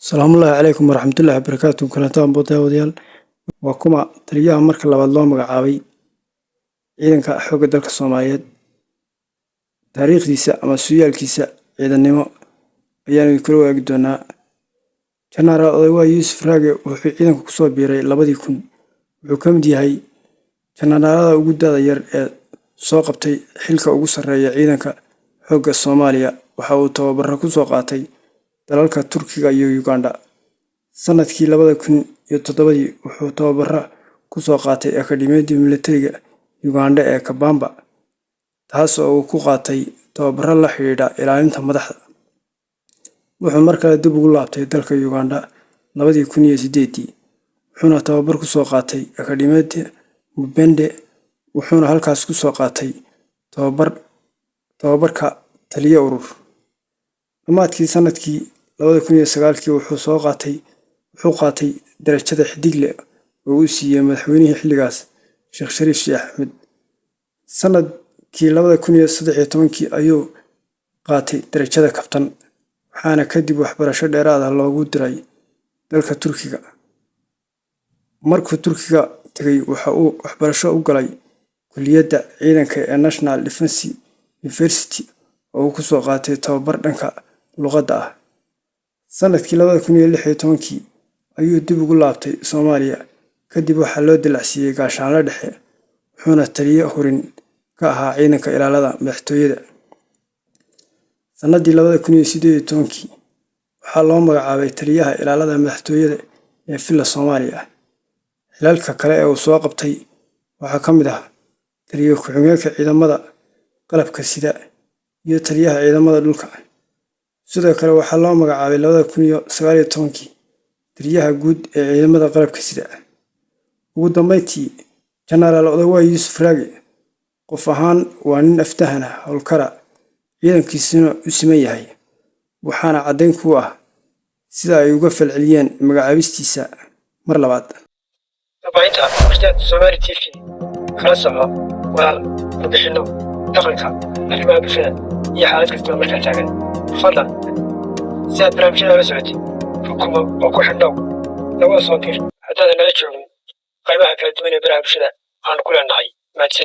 السلام الله عليكم ورحمة الله وبركاته كلنتان بودا وديال وكما تليها مركز لبعض لهم مقعاوي عيدن كحوق دالك الصوماليات تاريخ ديسا أما سويال كيسا عيدن نمو أيان يكروا يقدونا كان رأيوا يوسف راقي وفي عيدن كسوا بيري لبدي كون وحكم دي هاي كان رأيوا وقود داير سوقبتي حلقة وقصر رايا عيدن كحوق الصوماليا وحاول توابركو سوقاتي dalalka Turkiga iyo Uganda sanadkii 2007 wuxuu tababara ku soo qaatay akademiyada militariga Uganda ee Kabamba taas oo uu ku qaatay tababaro la xiriira ilaalinta madaxda wuxuu markale dib ugu laabtay dalka Uganda 2008 wuxuuna tababar ku soo qaatay akademiyada Mubende wuxuuna halkaas ku soo qaatay tababarka taliye urur dhammaadkii sanadkii 2009 wuxuu qaatay darajada xidigle oo uu siiyay madaxweynihii xilligaas Sheekh Shariif Sheikh Ahmed sanadkii 2013 ayuu qaatay darajada kabtan waxaana kadib waxbarasho dheeraad ah loogu diray dalka Turkiga markuu Turkiga tagay waxa uu waxbarasho u galay kulliyadda ciidanka ee National Defence University oo ku soo qaatay tababar dhanka luqadda ah sanadkii 2016 ayuu dib ugu laabtay Soomaaliya kadib waxa loo dilacsiiyay gaashaanle dhexe wuxuuna taliye horin ka ahaa ciidanka ilaalada madaxtooyada sanadii 2018 waxa loo magacaabay taliyaha ilaalada madaxtooyada ee Villa Soomaaliya xilalka kale ee uu soo qabtay waxa kamid ah taliye ku-xigeenka ciidamada qalabka sida iyo taliyaha ciidamada dhulka sidoo kale waxa loo magacaabay 2019 taliyaha guud ee ciidamada qalabka sida ugu dambeyntii General Odawa Yusuf Raage qof ahaan waa nin aftahan ah howlkara ciidankiisuna u siman yahay waxaana cadeyn ku ah sida ay uga falceliyeen magacaabistiisa mar labaad tabaynta warshada Somali TV kala soco walaal bixino dhaqanka arrimaha bulshada iyo xaalad kasta oo markaa taagan fadlan si aad barnaamijyada la socotid xukumo oo ku xidhnow lagu soo dir haddaadan nala joogin qaybaha kala duwan ee baraha bulshada aan ku leenahay mahadsan